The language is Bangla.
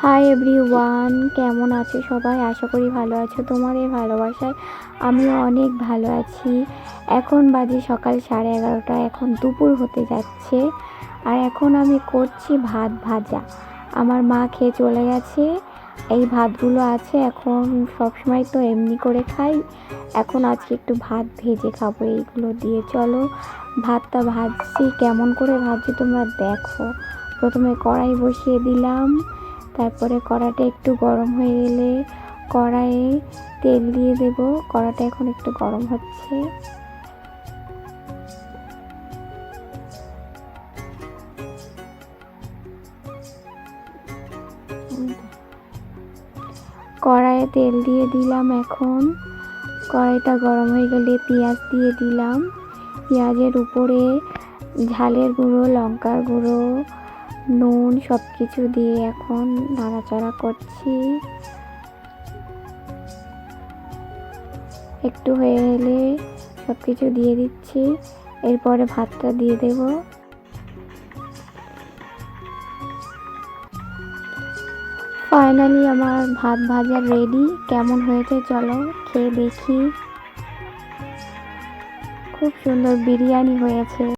হাই এভরিওয়ান, কেমন আছো সবাই? আশা করি ভালো আছো। তোমাদের ভালোবাসায় আমিও অনেক ভালো আছি। এখন বাজে সকাল 11:30, এখন দুপুর হতে যাচ্ছে। আর এখন আমি করছি ভাত ভাজা। আমার মা খেয়ে চলে গেছে, এই ভাতগুলো আছে। এখন সবসময় তো এমনি করে খাই, এখন আজকে একটু ভাত ভেজে খাবো এইগুলো দিয়ে। চলো ভাতটা ভাজছি, কেমন করে ভাজছি তোমরা দেখো। প্রথমে কড়াই বসিয়ে দিলাম, তারপরে কড়াটা একটু গরম হয়ে গেলে কড়াইয়ে তেল দিয়ে দেব। কড়াটা এখন একটু গরম হচ্ছে। কড়াইয়ে তেল দিয়ে দিলাম। এখন কড়াইটা গরম হয়ে গেলে পেঁয়াজ দিয়ে দিলাম। পেঁয়াজের উপরে ঝালের গুঁড়ো, লঙ্কার গুঁড়ো, নুন সব কিছু দিয়ে এখন নাড়াচাড়া করছি। একটু হয়ে এলে সব কিছু দিয়ে দিচ্ছি, এরপরে ভাতটা দিয়ে দেব। ফাইনালি আমার ভাত ভাজা রেডি। কেমন হয়েছে চলো খেয়ে দেখি। খুব সুন্দর বিরিয়ানি হয়েছে।